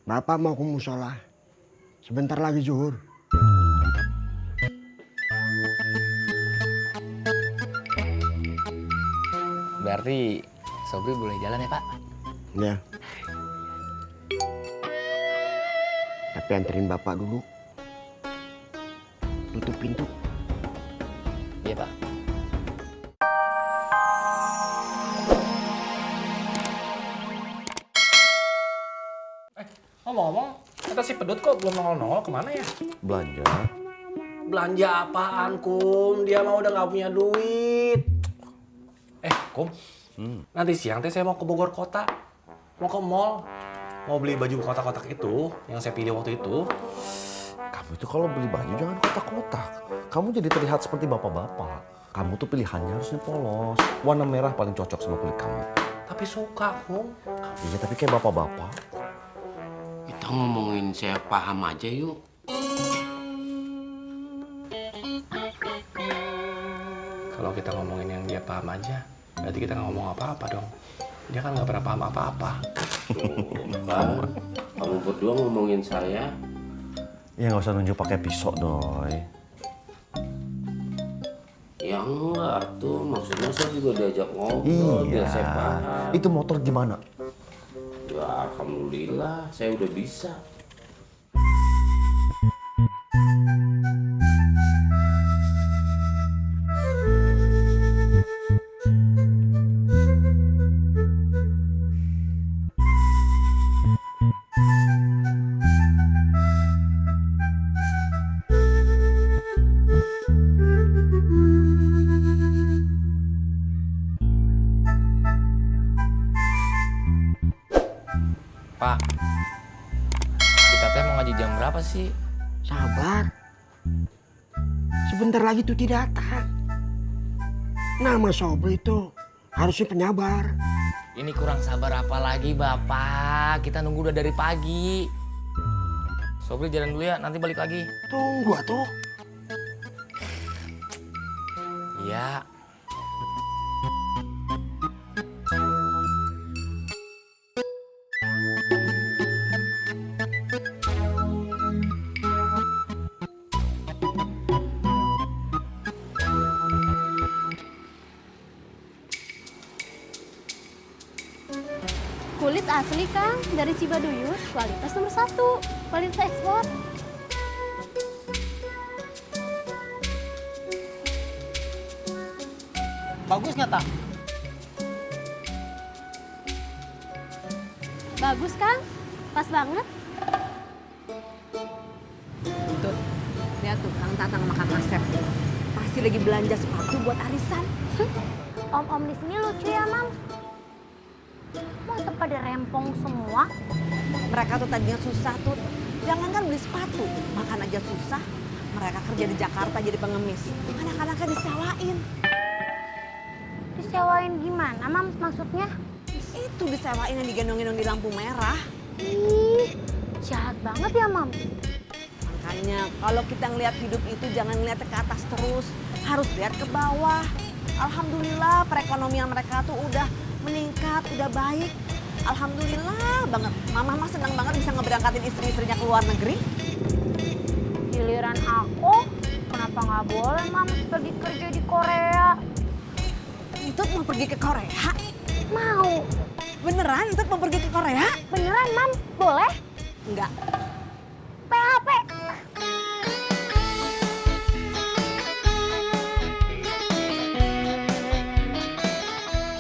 Bapak mau ke musola. Sebentar lagi zuhur. Berarti Sobri boleh jalan ya, Pak? Ya. Tapi anterin bapak dulu. Tutup pintu. Iya, Pak. Ngomong-ngomong, kata si pedut kok belum nongol-nongol kemana ya? Belanja. Belanja apaan, Kum? Dia mah udah nggak punya duit. Kum, nanti siang teh saya mau ke Bogor kota. Mau ke mall. Mau beli baju kotak-kotak itu, yang saya pilih waktu itu. Kamu itu kalau beli baju jangan kotak-kotak. Kamu jadi terlihat seperti bapak-bapak. Kamu tuh pilihannya harusnya polos. Warna merah paling cocok sama kulit kamu. Tapi suka, Kum. Iya, tapi kayak bapak-bapak. Kita ngomongin saya paham aja yuk. Kalau kita ngomongin yang dia paham aja, berarti kita nggak ngomong apa-apa dong. Dia kan nggak pernah paham apa-apa. Pak, kamu berdua ngomongin saya. Ya nggak usah nunjuk pakai pisau, doi. Ya enggak tuh, maksudnya saya juga diajak ngobrol, biar saya paham. Itu motor gimana? Ya alhamdulillah, saya udah bisa. Pak, kita teh mau ngaji jam berapa sih? Sabar. Sebentar lagi tuti datang. Nama Sobri itu harusnya penyabar. Ini kurang sabar apa lagi, Bapak? Kita nunggu udah dari pagi. Sobri jalan dulu ya, nanti balik lagi. Tunggu atuh. Iya. Kulit asli Kang, dari Cibaduyut, kualitas nomor 1, kualitas ekspor. Bagus nggak, Tak? Bagus Kang, pas banget. Tuh, lihat tuh Kang Tatang sama Kang Asep. Pasti lagi belanja sepatu buat arisan. Om-om di sini lucu ya, Mam. Masa pada rempong semua? Mereka tuh tadinya susah tuh. Jangankan beli sepatu, makan aja susah. Mereka kerja di Jakarta jadi pengemis. Anak-anaknya disewain. Disewain gimana, Mam, maksudnya? Itu disewain yang digendong-gendong di lampu merah. Ih, jahat banget ya, Mam. Makanya kalau kita ngelihat hidup itu jangan ngeliat ke atas terus. Harus lihat ke bawah. Alhamdulillah perekonomian mereka tuh udah meningkat, udah baik. Alhamdulillah banget. Mama mah senang banget bisa ngeberangkatin istri-istrinya ke luar negeri. Giliran aku, kenapa nggak boleh, Mam, pergi kerja di Korea? Entut mau pergi ke Korea? Mau. Beneran Entut mau pergi ke Korea? Beneran, Mam? Boleh? Enggak. PHP.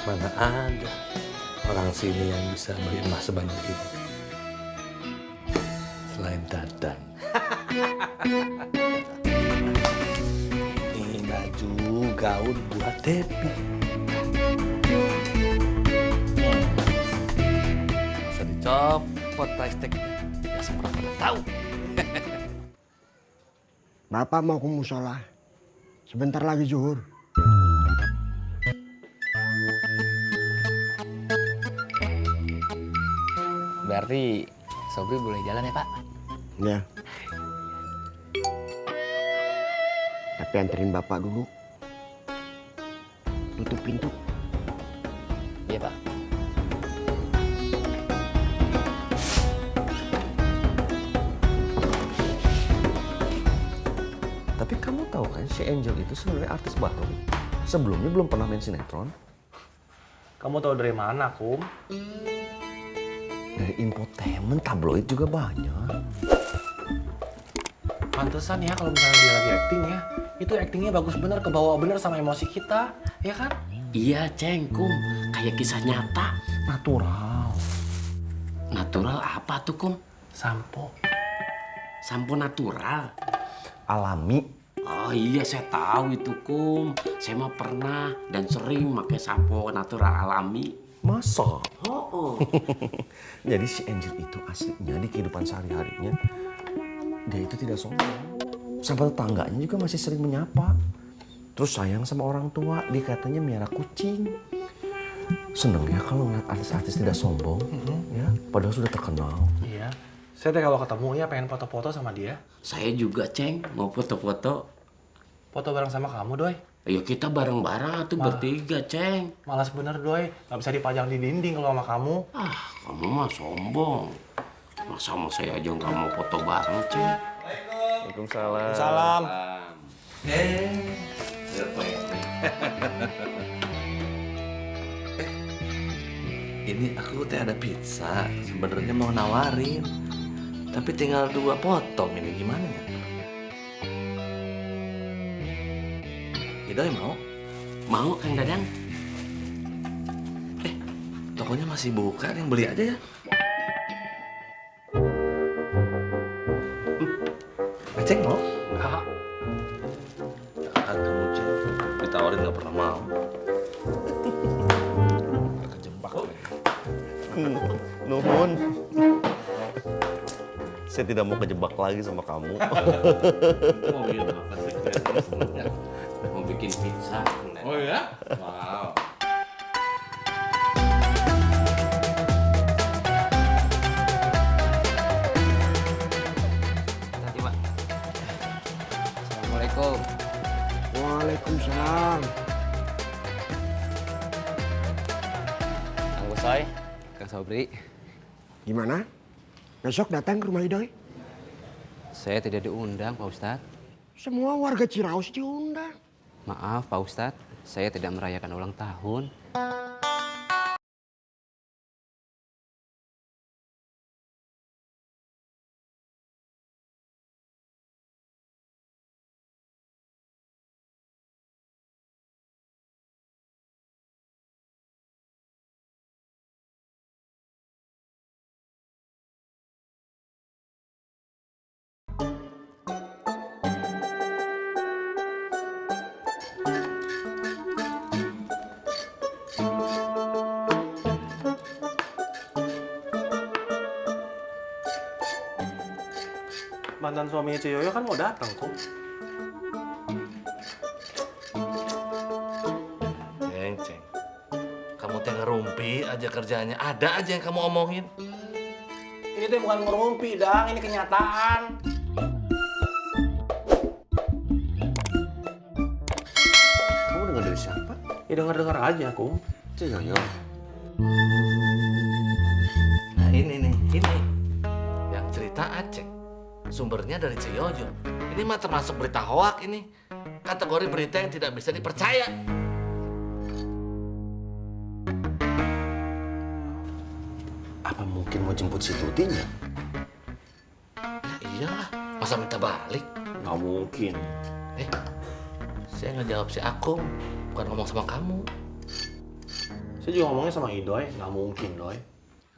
Mana ada orang sini yang bisa beli emas sebanyak ini. Selain Dadang. Ini baju gaun buat Depi. Bisa dicopot price tag-nya. Ya semua pada tahu. Bapak mau ke musola. Sebentar lagi zuhur. Berarti Sobri boleh jalan ya, Pak? Ya. Tapi anterin bapak dulu. Tutup pintu. Iya, Pak. si Angel itu sebenarnya artis baru. Sebelumnya belum pernah main sinetron. Kamu tahu dari mana, Kum? Dari infotainment, tabloid juga banyak. Pantesan ya kalau misalnya dia lagi acting ya, itu actingnya bagus bener, kebawa bener sama emosi kita, ya kan? Iya, Ceng, Kum. Kayak kisah nyata. Natural. Natural apa tuh, Kum? Sampo. Sampo natural. Alami. Oh iya, saya tahu itu, Kum. Saya mah pernah dan sering pakai sampo natural alami. Masa? Oh. Jadi si Angel itu aslinya di kehidupan sehari-harinya, dia itu tidak sombong. Sama tetangganya juga masih sering menyapa. Terus sayang sama orang tua, dikatanya miara kucing. Seneng ya kalau ngeliat artis-artis tidak sombong, ya, padahal sudah terkenal. Iya. Saya teh kalau ketemu ya pengen foto-foto sama dia. Saya juga, Ceng, mau foto-foto. Foto bareng sama kamu, Doi. Ayo kita bareng-bareng tuh bertiga, Ceng. Malas bener, Doi. Nggak bisa dipajang di dinding kalau sama kamu. Ah, kamu mah sombong. Masa sama saya aja nggak mau foto bareng, Ceng. Waalaikumsalam. Salam. Ini aku teh ada pizza, sebenarnya mau nawarin, tapi tinggal 2 potong. Ini gimana ya? Idoy mau? Mau, Kang Dadang? Tokonya masih buka, yang beli aja ya. Aceng mau? Enggak. Jahat kamu, Ceng. Ditawarin nggak pernah mau. Nuhun. Saya tidak mau kejebak lagi sama kamu. Mau bikin apa sih? Mau bikin pizza. Oh ya? Wow. Hati, Pak. Assalamualaikum. Waalaikumsalam. Kang Kusoy, Kang Sobri. Gimana? Besok datang ke rumah Idoy? Saya tidak diundang, Pak Ustadz. Semua warga Ciraus diundang. Maaf, Pak Ustadz. Saya tidak merayakan ulang tahun. Mantan suaminya Ciyoyo kan mau datang, Kum. Ceng. Kamu teh ngerumpi aja kerjanya. Ada aja yang kamu omongin. Ini tuh bukan ngerumpi, Dang. Ini kenyataan. Kamu dengar dari siapa? Ya denger-denger aja, Kum. Ciyoyo. Nah ini nih, ini. Yang cerita Aceh. Sumbernya dari Ciyoyo. Ini mah termasuk berita hoak ini. Kategori berita yang tidak bisa dipercaya. Apa mungkin mau jemput si Tutinya? Ya iyalah, masa minta balik? Nggak mungkin. Saya ngejawab si Akum, bukan ngomong sama kamu. Saya juga ngomongnya sama Idoy. Nggak mungkin, Doy.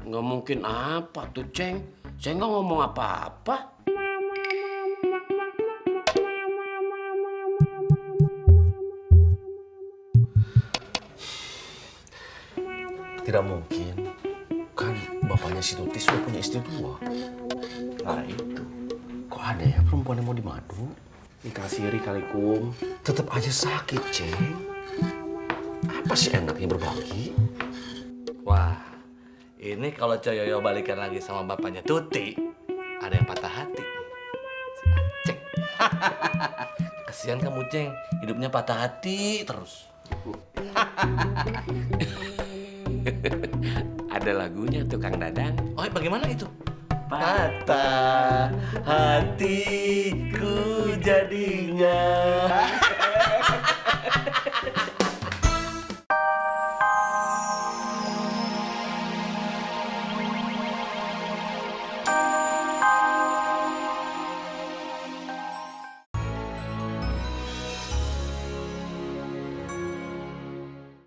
Nggak mungkin apa tuh, Ceng? Saya nggak ngomong apa-apa. Tidak mungkin. Kan bapaknya si Tuti sudah punya istri 2. Nah itu. Kok ada ya perempuan yang mau dimadu? Dikasiri kali, Kum. Tetap aja sakit, Ceng. Apa sih enaknya berbagi? Wah, ini kalau Coyoyo balikan lagi sama bapaknya Tuti, ada yang patah hati nih. Si Aceng. Kasihan kamu, Ceng. Hidupnya patah hati terus. Ada lagunya tuh, Kang Dadang. Oh, bagaimana itu? Patah hatiku jadinya.